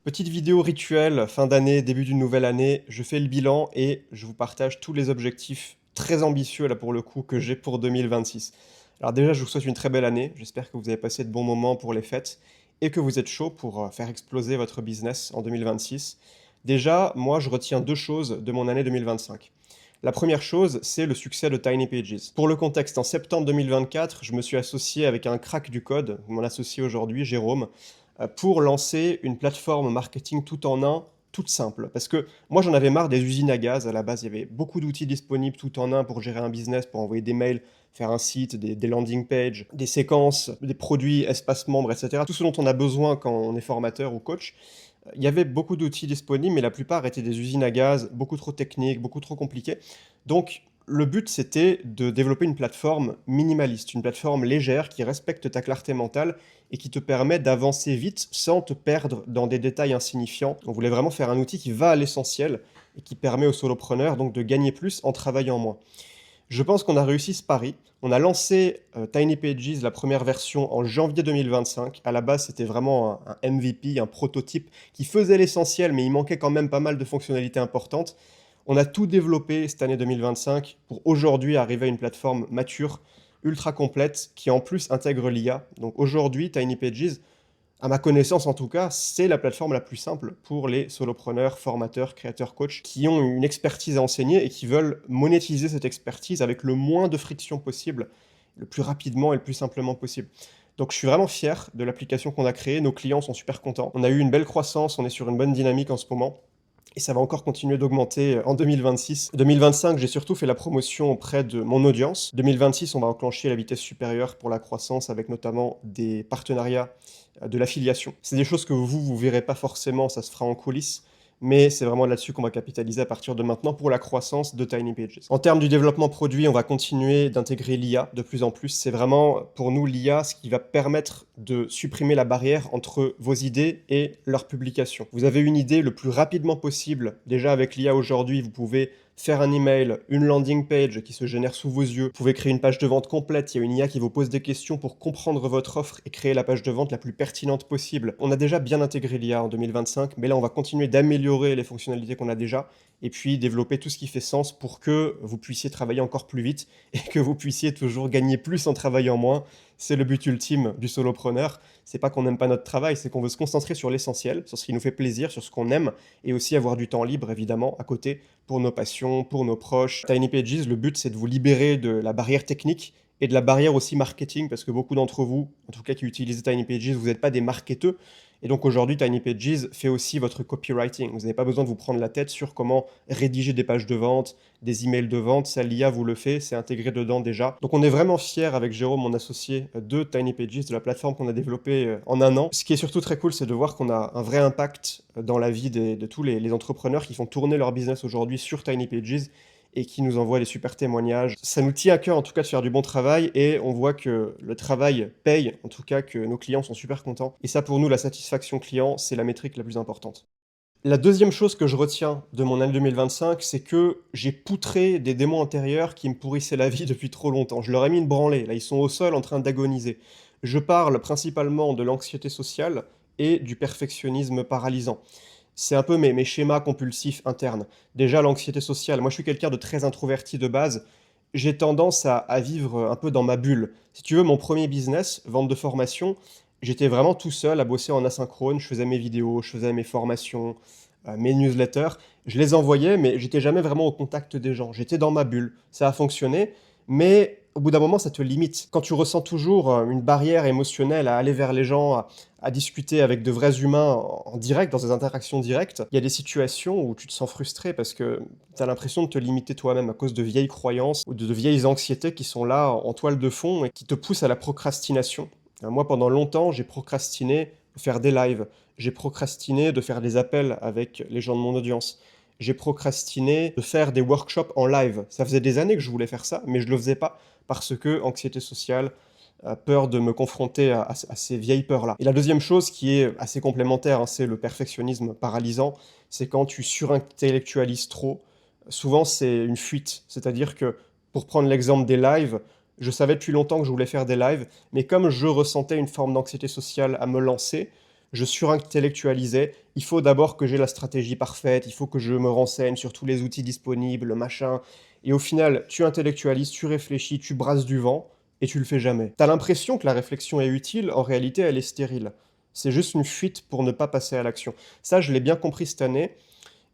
Petite vidéo rituelle, fin d'année, début d'une nouvelle année, je fais le bilan et je vous partage tous les objectifs très ambitieux là pour le coup que j'ai pour 2026. Alors déjà, je vous souhaite une très belle année, j'espère que vous avez passé de bons moments pour les fêtes et que vous êtes chaud pour faire exploser votre business en 2026. Déjà, moi je retiens deux choses de mon année 2025. La première chose, c'est le succès de Tiny Pages. Pour le contexte, en septembre 2024, je me suis associé avec un crack du code, mon associé aujourd'hui, Jérôme, pour lancer une plateforme marketing tout en un, toute simple. Parce que moi, j'en avais marre des usines à gaz. À la base, il y avait beaucoup d'outils disponibles tout en un pour gérer un business, pour envoyer des mails, faire un site, des landing pages, des séquences, des produits, espaces membres, etc. Tout ce dont on a besoin quand on est formateur ou coach. Il y avait beaucoup d'outils disponibles, mais la plupart étaient des usines à gaz, beaucoup trop techniques, beaucoup trop compliquées. Donc, le but, c'était de développer une plateforme minimaliste, une plateforme légère qui respecte ta clarté mentale et qui te permet d'avancer vite sans te perdre dans des détails insignifiants. On voulait vraiment faire un outil qui va à l'essentiel et qui permet aux solopreneurs donc de gagner plus en travaillant moins. Je pense qu'on a réussi ce pari. On a lancé Tiny Pages, la première version, en janvier 2025. À la base, c'était vraiment un MVP, un prototype qui faisait l'essentiel, mais il manquait quand même pas mal de fonctionnalités importantes. On a tout développé cette année 2025 pour aujourd'hui arriver à une plateforme mature, ultra complète, qui en plus intègre l'IA. Donc aujourd'hui, Tiny Pages, à ma connaissance en tout cas, c'est la plateforme la plus simple pour les solopreneurs, formateurs, créateurs, coachs qui ont une expertise à enseigner et qui veulent monétiser cette expertise avec le moins de friction possible, le plus rapidement et le plus simplement possible. Donc je suis vraiment fier de l'application qu'on a créée, nos clients sont super contents. On a eu une belle croissance, on est sur une bonne dynamique en ce moment. Et ça va encore continuer d'augmenter en 2026. 2025, j'ai surtout fait la promotion auprès de mon audience. 2026, on va enclencher la vitesse supérieure pour la croissance avec notamment des partenariats de l'affiliation. C'est des choses que vous verrez pas forcément, ça se fera en coulisses, mais c'est vraiment là-dessus qu'on va capitaliser à partir de maintenant pour la croissance de Tiny Pages. En termes du développement produit, on va continuer d'intégrer l'IA de plus en plus. C'est vraiment pour nous l'IA ce qui va permettre de supprimer la barrière entre vos idées et leur publication. Vous avez une idée le plus rapidement possible. Déjà avec l'IA aujourd'hui, vous pouvez faire un email, une landing page qui se génère sous vos yeux. Vous pouvez créer une page de vente complète. Il y a une IA qui vous pose des questions pour comprendre votre offre et créer la page de vente la plus pertinente possible. On a déjà bien intégré l'IA en 2025, mais là, on va continuer d'améliorer les fonctionnalités qu'on a déjà et puis développer tout ce qui fait sens pour que vous puissiez travailler encore plus vite et que vous puissiez toujours gagner plus en travaillant moins. C'est le but ultime du solopreneur. C'est pas qu'on n'aime pas notre travail, c'est qu'on veut se concentrer sur l'essentiel, sur ce qui nous fait plaisir, sur ce qu'on aime et aussi avoir du temps libre, évidemment, à côté pour nos passions, pour nos proches. Tiny Pages, le but, c'est de vous libérer de la barrière technique et de la barrière aussi marketing, parce que beaucoup d'entre vous, en tout cas qui utilisez Tiny Pages, vous n'êtes pas des marketeurs. Et donc aujourd'hui, Tiny Pages fait aussi votre copywriting. Vous n'avez pas besoin de vous prendre la tête sur comment rédiger des pages de vente, des emails de vente. Ça, l'IA vous le fait, c'est intégré dedans déjà. Donc on est vraiment fiers avec Jérôme, mon associé, de Tiny Pages, de la plateforme qu'on a développée en un an. Ce qui est surtout très cool, c'est de voir qu'on a un vrai impact dans la vie de tous les entrepreneurs qui font tourner leur business aujourd'hui sur Tiny Pages et qui nous envoient des super témoignages. Ça nous tient à cœur en tout cas de faire du bon travail et on voit que le travail paye, en tout cas que nos clients sont super contents. Et ça pour nous, la satisfaction client, c'est la métrique la plus importante. La deuxième chose que je retiens de mon année 2025, c'est que j'ai poutré des démons intérieurs qui me pourrissaient la vie depuis trop longtemps. Je leur ai mis une branlée, là ils sont au sol en train d'agoniser. Je parle principalement de l'anxiété sociale et du perfectionnisme paralysant. C'est un peu mes schémas compulsifs internes. Déjà, l'anxiété sociale. Moi, je suis quelqu'un de très introverti de base. J'ai tendance à vivre un peu dans ma bulle. Si tu veux, mon premier business, vente de formation, j'étais vraiment tout seul à bosser en asynchrone. Je faisais mes vidéos, je faisais mes formations, mes newsletters. Je les envoyais, mais j'étais jamais vraiment au contact des gens. J'étais dans ma bulle. Ça a fonctionné, mais au bout d'un moment, ça te limite. Quand tu ressens toujours une barrière émotionnelle à aller vers les gens, à discuter avec de vrais humains en direct, dans des interactions directes, il y a des situations où tu te sens frustré parce que tu as l'impression de te limiter toi-même à cause de vieilles croyances ou de vieilles anxiétés qui sont là en toile de fond et qui te poussent à la procrastination. Moi, pendant longtemps, j'ai procrastiné de faire des lives, j'ai procrastiné de faire des appels avec les gens de mon audience, j'ai procrastiné de faire des workshops en live. Ça faisait des années que je voulais faire ça, mais je le faisais pas parce que anxiété sociale, peur de me confronter à ces vieilles peurs-là. Et la deuxième chose qui est assez complémentaire, hein, c'est le perfectionnisme paralysant, c'est quand tu surintellectualises trop. Souvent, c'est une fuite. C'est-à-dire que, pour prendre l'exemple des lives, je savais depuis longtemps que je voulais faire des lives, mais comme je ressentais une forme d'anxiété sociale à me lancer, je surintellectualisais. Il faut d'abord que j'ai la stratégie parfaite, il faut que je me renseigne sur tous les outils disponibles, machin. Et au final, tu intellectualises, tu réfléchis, tu brasses du vent et tu le fais jamais. T'as l'impression que la réflexion est utile, en réalité, elle est stérile. C'est juste une fuite pour ne pas passer à l'action. Ça, je l'ai bien compris cette année.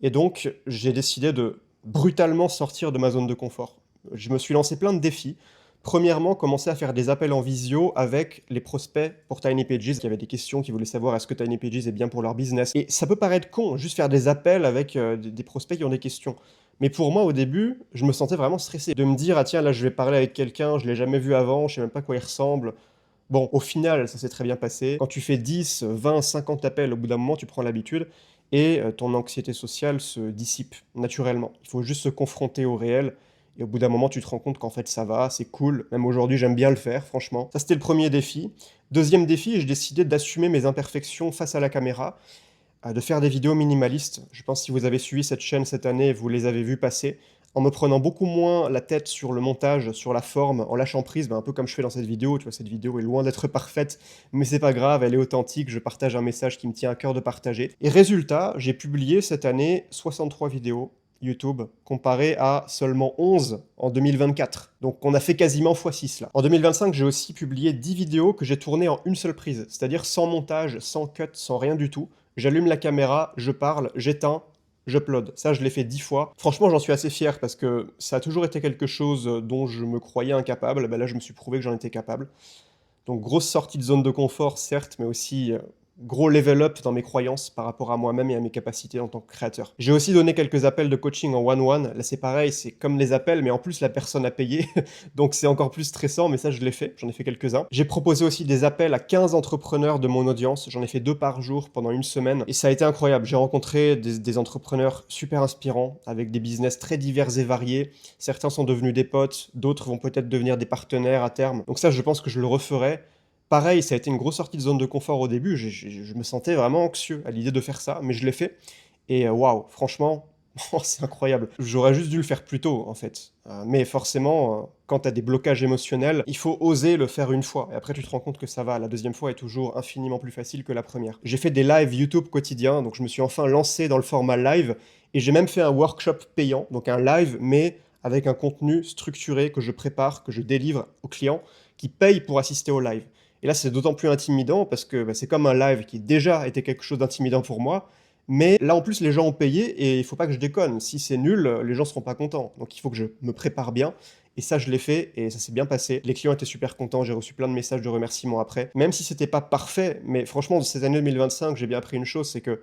Et donc, j'ai décidé de brutalement sortir de ma zone de confort. Je me suis lancé plein de défis. Premièrement, commencer à faire des appels en visio avec les prospects pour Tiny Pages, qui avaient des questions, qui voulaient savoir est-ce que Tiny Pages est bien pour leur business. Et ça peut paraître con, juste faire des appels avec des prospects qui ont des questions. Mais pour moi, au début, je me sentais vraiment stressé. De me dire, ah tiens, là, je vais parler avec quelqu'un, je l'ai jamais vu avant, je sais même pas à quoi il ressemble. Bon, au final, ça s'est très bien passé. Quand tu fais 10, 20, 50 appels, au bout d'un moment, tu prends l'habitude et ton anxiété sociale se dissipe naturellement. Il faut juste se confronter au réel et au bout d'un moment, tu te rends compte qu'en fait, ça va, c'est cool. Même aujourd'hui, j'aime bien le faire, franchement. Ça, c'était le premier défi. Deuxième défi, j'ai décidé d'assumer mes imperfections face à la caméra, de faire des vidéos minimalistes. Je pense que si vous avez suivi cette chaîne cette année, vous les avez vues passer. En me prenant beaucoup moins la tête sur le montage, sur la forme, en lâchant prise, un peu comme je fais dans cette vidéo. Tu vois, cette vidéo est loin d'être parfaite, mais c'est pas grave, elle est authentique. Je partage un message qui me tient à cœur de partager. Et résultat, j'ai publié cette année 63 vidéos YouTube, comparé à seulement 11 en 2024. Donc on a fait quasiment x6 là. En 2025, j'ai aussi publié 10 vidéos que j'ai tournées en une seule prise, c'est-à-dire sans montage, sans cut, sans rien du tout. J'allume la caméra, je parle, j'éteins, j'upload. Ça, je l'ai fait 10 fois. Franchement, j'en suis assez fier parce que ça a toujours été quelque chose dont je me croyais incapable. Ben là, je me suis prouvé que j'en étais capable. Donc, grosse sortie de zone de confort, certes, mais aussi gros level up dans mes croyances par rapport à moi-même et à mes capacités en tant que créateur. J'ai aussi donné quelques appels de coaching en one-one. Là, c'est pareil, c'est comme les appels, mais en plus, la personne a payé. Donc, c'est encore plus stressant, mais ça, je l'ai fait. J'en ai fait quelques-uns. J'ai proposé aussi des appels à 15 entrepreneurs de mon audience. J'en ai fait 2 par jour pendant une semaine. Et ça a été incroyable. J'ai rencontré des entrepreneurs super inspirants, avec des business très divers et variés. Certains sont devenus des potes, d'autres vont peut-être devenir des partenaires à terme. Donc ça, je pense que je le referai. Pareil, ça a été une grosse sortie de zone de confort au début. Je me sentais vraiment anxieux à l'idée de faire ça, mais je l'ai fait. Et waouh, franchement, c'est incroyable. J'aurais juste dû le faire plus tôt, en fait. Mais forcément, quand tu as des blocages émotionnels, il faut oser le faire une fois. Et après, tu te rends compte que ça va. La deuxième fois est toujours infiniment plus facile que la première. J'ai fait des lives YouTube quotidiens, donc je me suis enfin lancé dans le format live. Et j'ai même fait un workshop payant, donc un live, mais avec un contenu structuré que je prépare, que je délivre aux clients qui payent pour assister au live. Et là, c'est d'autant plus intimidant parce que c'est comme un live qui déjà était quelque chose d'intimidant pour moi. Mais là, en plus, les gens ont payé et il faut pas que je déconne. Si c'est nul, les gens seront pas contents. Donc il faut que je me prépare bien. Et ça, je l'ai fait et ça s'est bien passé. Les clients étaient super contents. J'ai reçu plein de messages de remerciements après. Même si c'était pas parfait, mais franchement, cette année 2025, j'ai bien appris une chose, c'est que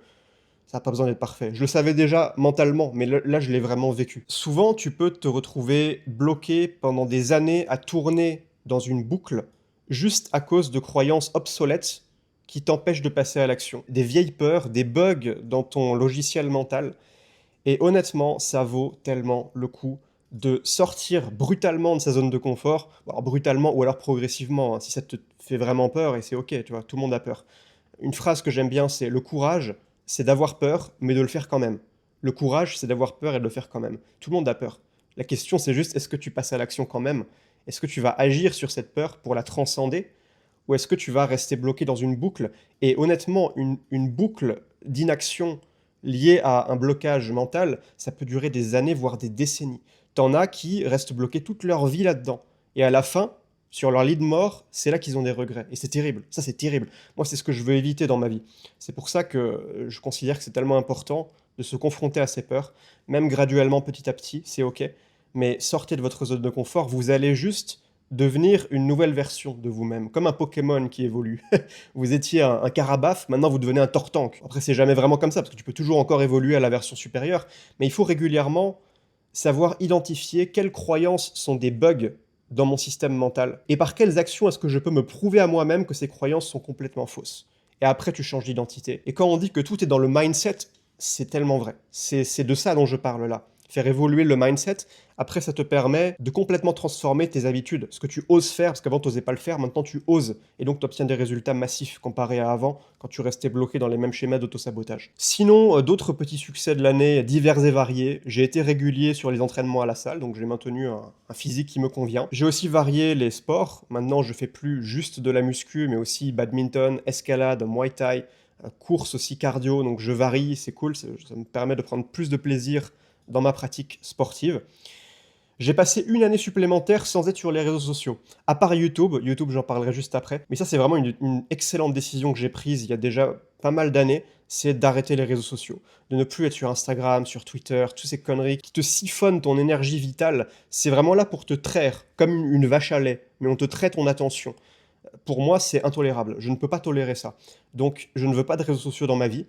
ça n'a pas besoin d'être parfait. Je le savais déjà mentalement, mais là, je l'ai vraiment vécu. Souvent, tu peux te retrouver bloqué pendant des années à tourner dans une boucle juste à cause de croyances obsolètes qui t'empêchent de passer à l'action. Des vieilles peurs, des bugs dans ton logiciel mental. Et honnêtement, ça vaut tellement le coup de sortir brutalement de sa zone de confort. Alors brutalement ou alors progressivement, hein, si ça te fait vraiment peur, et c'est ok, tu vois, tout le monde a peur. Une phrase que j'aime bien, c'est le courage, c'est d'avoir peur, mais de le faire quand même. Le courage, c'est d'avoir peur et de le faire quand même. Tout le monde a peur. La question, c'est juste, est-ce que tu passes à l'action quand même? Est-ce que tu vas agir sur cette peur pour la transcender? Ou est-ce que tu vas rester bloqué dans une boucle? Et honnêtement, une boucle d'inaction liée à un blocage mental, ça peut durer des années, voire des décennies. T'en as qui restent bloqués toute leur vie là-dedans. Et à la fin, sur leur lit de mort, c'est là qu'ils ont des regrets. Et c'est terrible. Ça, c'est terrible. Moi, c'est ce que je veux éviter dans ma vie. C'est pour ça que je considère que c'est tellement important de se confronter à ces peurs, même graduellement, petit à petit, c'est OK. Mais sortez de votre zone de confort, vous allez juste devenir une nouvelle version de vous-même, comme un Pokémon qui évolue. Vous étiez un Carabaf, maintenant vous devenez un Tortank. Après, c'est jamais vraiment comme ça, parce que tu peux toujours encore évoluer à la version supérieure, mais il faut régulièrement savoir identifier quelles croyances sont des bugs dans mon système mental et par quelles actions est-ce que je peux me prouver à moi-même que ces croyances sont complètement fausses. Et après, tu changes d'identité. Et quand on dit que tout est dans le mindset, c'est tellement vrai. C'est de ça dont je parle là. Faire évoluer le mindset, après ça te permet de complètement transformer tes habitudes. Ce que tu oses faire, parce qu'avant tu n'osais pas le faire, maintenant tu oses. Et donc tu obtiens des résultats massifs comparé à avant, quand tu restais bloqué dans les mêmes schémas d'autosabotage. Sinon, d'autres petits succès de l'année, divers et variés. J'ai été régulier sur les entraînements à la salle, donc j'ai maintenu un physique qui me convient. J'ai aussi varié les sports. Maintenant je fais plus juste de la muscu, mais aussi badminton, escalade, muay thai, course aussi cardio, donc je varie, c'est cool, ça me permet de prendre plus de plaisir dans ma pratique sportive. J'ai passé une année supplémentaire sans être sur les réseaux sociaux. À part YouTube, YouTube j'en parlerai juste après, mais ça c'est vraiment une excellente décision que j'ai prise il y a déjà pas mal d'années, c'est d'arrêter les réseaux sociaux. De ne plus être sur Instagram, sur Twitter, toutes ces conneries qui te siphonnent ton énergie vitale. C'est vraiment là pour te traire, comme une vache à lait, mais on te traite ton attention. Pour moi, c'est intolérable. Je ne peux pas tolérer ça. Donc, je ne veux pas de réseaux sociaux dans ma vie.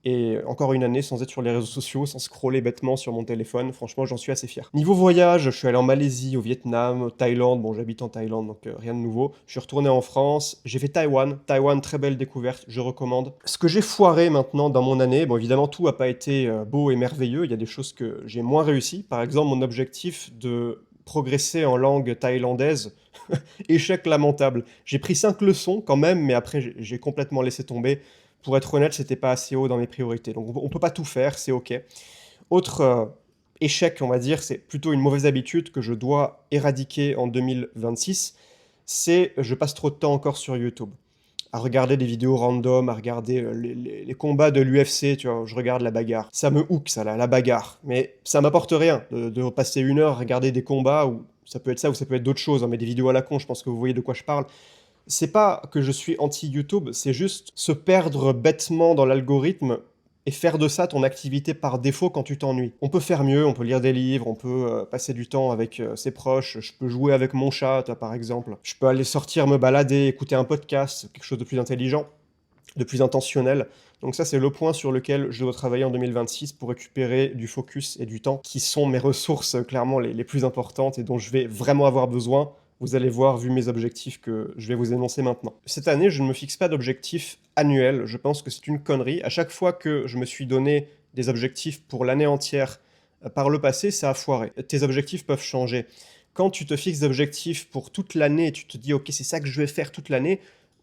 Et encore une année sans être sur les réseaux sociaux, sans scroller bêtement sur mon téléphone, franchement, j'en suis assez fier. Niveau voyage, je suis allé en Malaisie, au Vietnam, Thaïlande. Bon, j'habite en Thaïlande, donc rien de nouveau. Je suis retourné en France. J'ai fait Taïwan. Taïwan, très belle découverte, je recommande. Ce que j'ai foiré maintenant dans mon année, bon, évidemment, tout n'a pas été beau et merveilleux. Il y a des choses que j'ai moins réussi. Par exemple, mon objectif de progresser en langue thaïlandaise, échec lamentable. J'ai pris 5 leçons quand même, mais après, j'ai complètement laissé tomber. Pour être honnête, c'était pas assez haut dans mes priorités. Donc on peut pas tout faire, c'est ok. Autre échec, on va dire, c'est plutôt une mauvaise habitude que je dois éradiquer en 2026, c'est je passe trop de temps encore sur YouTube. À regarder des vidéos random, à regarder les combats de l'UFC, tu vois, je regarde la bagarre. Ça me hook, ça, la bagarre. Mais ça m'apporte rien de passer une heure à regarder des combats, ou ça peut être ça, ou ça peut être d'autres choses, hein, mais des vidéos à la con, je pense que vous voyez de quoi je parle. C'est pas que je suis anti-YouTube, c'est juste se perdre bêtement dans l'algorithme et faire de ça ton activité par défaut quand tu t'ennuies. On peut faire mieux, on peut lire des livres, on peut passer du temps avec ses proches, je peux jouer avec mon chat, toi, par exemple. Je peux aller sortir, me balader, écouter un podcast, quelque chose de plus intelligent, de plus intentionnel. Donc ça, c'est le point sur lequel je dois travailler en 2026 pour récupérer du focus et du temps, qui sont mes ressources clairement les plus importantes et dont je vais vraiment avoir besoin. Vous allez voir, vu mes objectifs que je vais vous énoncer maintenant. Cette année, je ne me fixe pas d'objectif annuel. Je pense que c'est une connerie. À chaque fois que je me suis donné des objectifs pour l'année entière par le passé, ça a foiré. Tes objectifs peuvent changer. Quand tu te fixes d'objectifs pour toute l'année et tu te dis, ok, c'est ça que je vais faire toute l'année,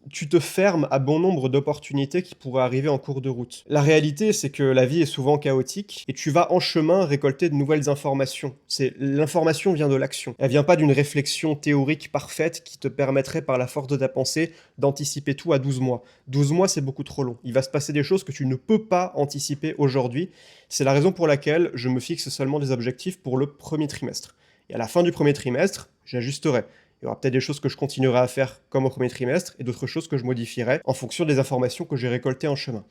tu te fermes à bon nombre d'opportunités qui pourraient arriver en cours de route. La réalité, c'est que la vie est souvent chaotique et tu vas en chemin récolter de nouvelles informations. L'information vient de l'action. Elle vient pas d'une réflexion théorique parfaite qui te permettrait par la force de ta pensée d'anticiper tout à 12 mois. 12 mois, c'est beaucoup trop long. Il va se passer des choses que tu ne peux pas anticiper aujourd'hui. C'est la raison pour laquelle je me fixe seulement des objectifs pour le premier trimestre. Et à la fin du premier trimestre, j'ajusterai. Il y aura peut-être des choses que je continuerai à faire comme au premier trimestre et d'autres choses que je modifierai en fonction des informations que j'ai récoltées en chemin.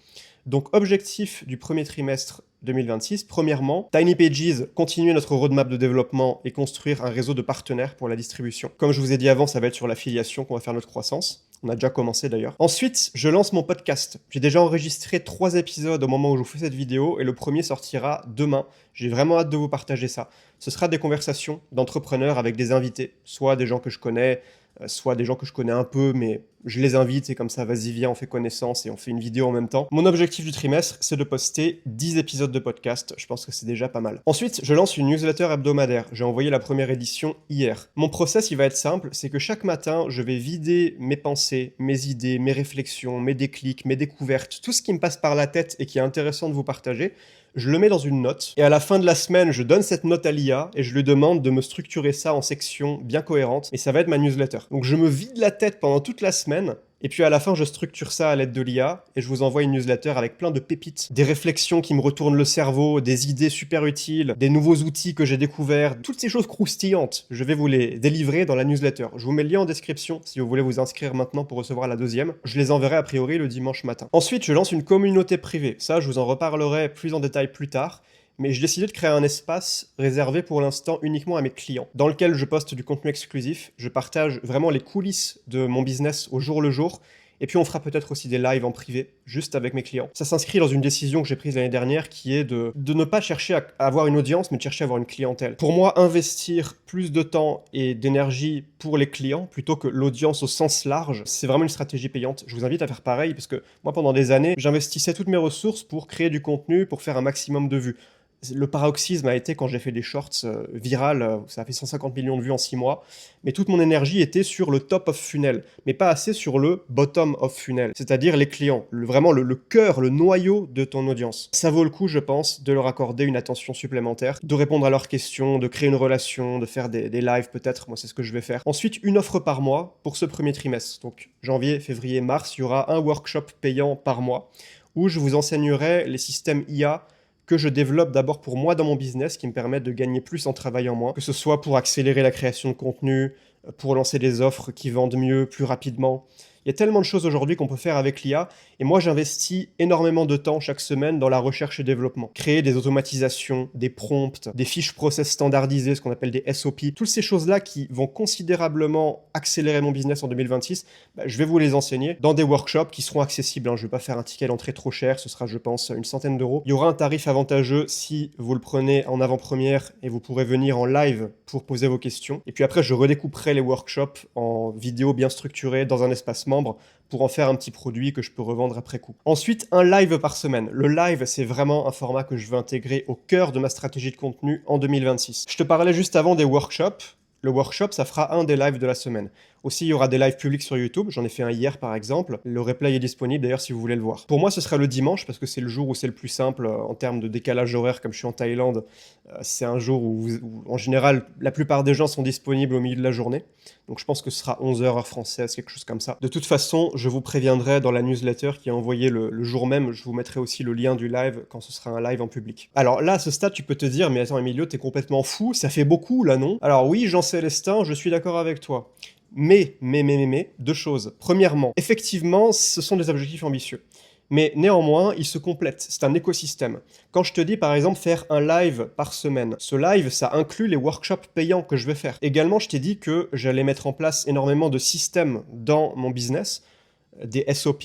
Donc, objectif du premier trimestre 2026, premièrement, Tiny Pages, continuer notre roadmap de développement et construire un réseau de partenaires pour la distribution. Comme je vous ai dit avant, ça va être sur l'affiliation qu'on va faire notre croissance. On a déjà commencé d'ailleurs. Ensuite, je lance mon podcast. J'ai déjà enregistré 3 épisodes au moment où je vous fais cette vidéo et le premier sortira demain. J'ai vraiment hâte de vous partager ça. Ce sera des conversations d'entrepreneurs avec des invités, soit des gens que je connais, soit des gens que je connais un peu, mais je les invite, c'est comme ça, vas-y, viens, on fait connaissance et on fait une vidéo en même temps. Mon objectif du trimestre, c'est de poster 10 épisodes de podcast. Je pense que c'est déjà pas mal. Ensuite, je lance une newsletter hebdomadaire. J'ai envoyé la première édition hier. Mon process, il va être simple, c'est que chaque matin, je vais vider mes pensées, mes idées, mes réflexions, mes déclics, mes découvertes, tout ce qui me passe par la tête et qui est intéressant de vous partager. Je le mets dans une note, et à la fin de la semaine, je donne cette note à l'IA, et je lui demande de me structurer ça en sections bien cohérentes, et ça va être ma newsletter. Donc je me vide la tête pendant toute la semaine, et puis à la fin, je structure ça à l'aide de l'IA, et je vous envoie une newsletter avec plein de pépites, des réflexions qui me retournent le cerveau, des idées super utiles, des nouveaux outils que j'ai découverts, toutes ces choses croustillantes. Je vais vous les délivrer dans la newsletter. Je vous mets le lien en description si vous voulez vous inscrire maintenant pour recevoir la deuxième. Je les enverrai a priori le dimanche matin. Ensuite, je lance une communauté privée. Ça, je vous en reparlerai plus en détail plus tard. Mais j'ai décidé de créer un espace réservé pour l'instant uniquement à mes clients, dans lequel je poste du contenu exclusif, je partage vraiment les coulisses de mon business au jour le jour, et puis on fera peut-être aussi des lives en privé, juste avec mes clients. Ça s'inscrit dans une décision que j'ai prise l'année dernière, qui est de ne pas chercher à avoir une audience, mais de chercher à avoir une clientèle. Pour moi, investir plus de temps et d'énergie pour les clients, plutôt que l'audience au sens large, c'est vraiment une stratégie payante. Je vous invite à faire pareil, parce que moi, pendant des années, j'investissais toutes mes ressources pour créer du contenu, pour faire un maximum de vues. Le paroxysme a été quand j'ai fait des shorts virales, ça a fait 150 millions de vues en 6 mois, mais toute mon énergie était sur le top of funnel, mais pas assez sur le bottom of funnel, c'est-à-dire les clients, vraiment le cœur, le noyau de ton audience. Ça vaut le coup, je pense, de leur accorder une attention supplémentaire, de répondre à leurs questions, de créer une relation, de faire des lives peut-être, moi c'est ce que je vais faire. Ensuite, une offre par mois pour ce premier trimestre, donc janvier, février, mars, il y aura un workshop payant par mois, où je vous enseignerai les systèmes IA que je développe d'abord pour moi dans mon business, qui me permettent de gagner plus en travaillant moins, que ce soit pour accélérer la création de contenu, pour lancer des offres qui vendent mieux, plus rapidement. Il y a tellement de choses aujourd'hui qu'on peut faire avec l'IA, et moi j'investis énormément de temps chaque semaine dans la recherche et développement. Créer des automatisations, des prompts, des fiches process standardisées, ce qu'on appelle des SOP, toutes ces choses-là qui vont considérablement accélérer mon business en 2026, je vais vous les enseigner dans des workshops qui seront accessibles. Je ne vais pas faire un ticket d'entrée trop cher, ce sera je pense une centaine d'euros. Il y aura un tarif avantageux si vous le prenez en avant-première et vous pourrez venir en live pour poser vos questions. Et puis après je redécouperai les workshops en vidéos bien structurées dans un espace membre pour en faire un petit produit que je peux revendre après coup. Ensuite, un live par semaine. Le live, c'est vraiment un format que je veux intégrer au cœur de ma stratégie de contenu en 2026. Je te parlais juste avant des workshops. Le workshop, ça fera un des lives de la semaine. Aussi, il y aura des lives publics sur YouTube. J'en ai fait un hier, par exemple. Le replay est disponible, d'ailleurs, si vous voulez le voir. Pour moi, ce sera le dimanche, parce que c'est le jour où c'est le plus simple en termes de décalage horaire, comme je suis en Thaïlande. C'est un jour où, en général, la plupart des gens sont disponibles au milieu de la journée. Donc, je pense que ce sera 11h heure française, quelque chose comme ça. De toute façon, je vous préviendrai dans la newsletter qui est envoyée le jour même. Je vous mettrai aussi le lien du live quand ce sera un live en public. Alors là, à ce stade, tu peux te dire, mais attends, Emilio, t'es complètement fou. Ça fait beaucoup, là, non? Alors oui, Jean-Célestin, je suis d'accord avec toi. Mais, deux choses. Premièrement, effectivement, ce sont des objectifs ambitieux. Mais néanmoins, ils se complètent. C'est un écosystème. Quand je te dis, par exemple, faire un live par semaine, ce live, ça inclut les workshops payants que je vais faire. Également, je t'ai dit que j'allais mettre en place énormément de systèmes dans mon business, des SOP,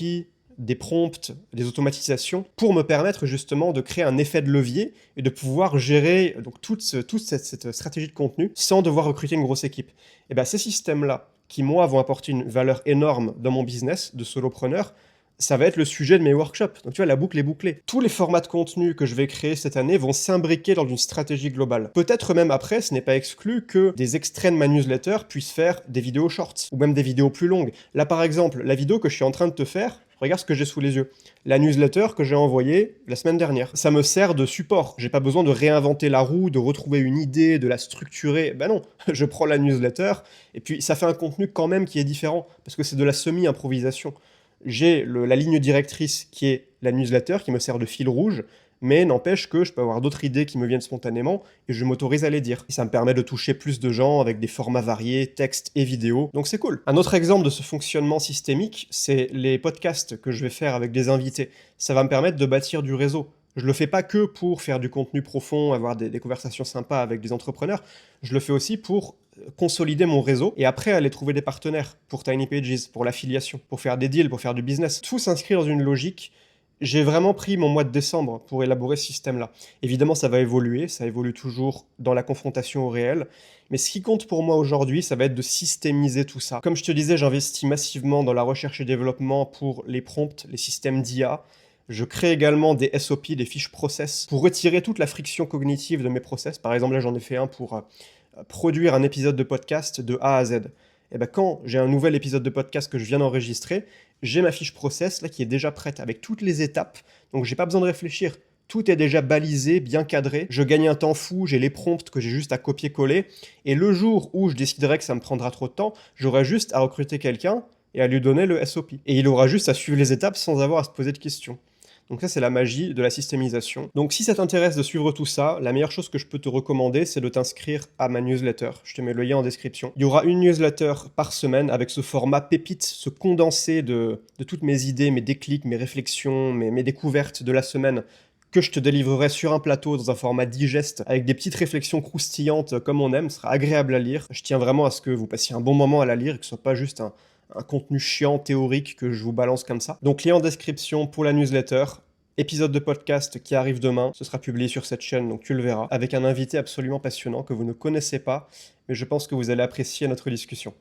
des prompts, des automatisations, pour me permettre justement de créer un effet de levier et de pouvoir gérer donc, toute cette stratégie de contenu sans devoir recruter une grosse équipe. Et bien ces systèmes-là, qui moi vont apporter une valeur énorme dans mon business de solopreneur, ça va être le sujet de mes workshops. Donc tu vois, la boucle est bouclée. Tous les formats de contenu que je vais créer cette année vont s'imbriquer dans une stratégie globale. Peut-être même après, ce n'est pas exclu que des extraits de ma newsletter puissent faire des vidéos shorts, ou même des vidéos plus longues. Là par exemple, la vidéo que je suis en train de te faire, regarde ce que j'ai sous les yeux. La newsletter que j'ai envoyée la semaine dernière. Ça me sert de support. J'ai pas besoin de réinventer la roue, de retrouver une idée, de la structurer. Ben non, je prends la newsletter, et puis ça fait un contenu quand même qui est différent, parce que c'est de la semi-improvisation. J'ai la ligne directrice qui est la newsletter, qui me sert de fil rouge, mais n'empêche que je peux avoir d'autres idées qui me viennent spontanément et je m'autorise à les dire. Et ça me permet de toucher plus de gens avec des formats variés, texte et vidéo, donc c'est cool. Un autre exemple de ce fonctionnement systémique, c'est les podcasts que je vais faire avec des invités. Ça va me permettre de bâtir du réseau. Je le fais pas que pour faire du contenu profond, avoir des conversations sympas avec des entrepreneurs, je le fais aussi pour consolider mon réseau et après aller trouver des partenaires pour Tiny Pages, pour l'affiliation, pour faire des deals, pour faire du business. Tout s'inscrit dans une logique. J'ai vraiment pris mon mois de décembre pour élaborer ce système-là. Évidemment, ça va évoluer, ça évolue toujours dans la confrontation au réel, mais ce qui compte pour moi aujourd'hui, ça va être de systémiser tout ça. Comme je te disais, j'investis massivement dans la recherche et développement pour les prompts, les systèmes d'IA. Je crée également des SOP, des fiches process, pour retirer toute la friction cognitive de mes process. Par exemple, là, j'en ai fait un pour produire un épisode de podcast de A à Z. Et ben quand j'ai un nouvel épisode de podcast que je viens d'enregistrer, j'ai ma fiche process là qui est déjà prête avec toutes les étapes. Donc j'ai pas besoin de réfléchir. Tout est déjà balisé, bien cadré. Je gagne un temps fou, j'ai les prompts que j'ai juste à copier-coller. Et le jour où je déciderai que ça me prendra trop de temps, j'aurai juste à recruter quelqu'un et à lui donner le SOP. Et il aura juste à suivre les étapes sans avoir à se poser de questions. Donc ça, c'est la magie de la systémisation. Donc si ça t'intéresse de suivre tout ça, la meilleure chose que je peux te recommander, c'est de t'inscrire à ma newsletter. Je te mets le lien en description. Il y aura une newsletter par semaine avec ce format pépite, ce condensé de toutes mes idées, mes déclics, mes réflexions, mes découvertes de la semaine, que je te délivrerai sur un plateau dans un format digeste avec des petites réflexions croustillantes comme on aime. Ce sera agréable à lire. Je tiens vraiment à ce que vous passiez un bon moment à la lire et que ce soit pas juste un contenu chiant, théorique que je vous balance comme ça. Donc lien en description pour la newsletter, épisode de podcast qui arrive demain, ce sera publié sur cette chaîne, donc tu le verras, avec un invité absolument passionnant que vous ne connaissez pas, mais je pense que vous allez apprécier notre discussion.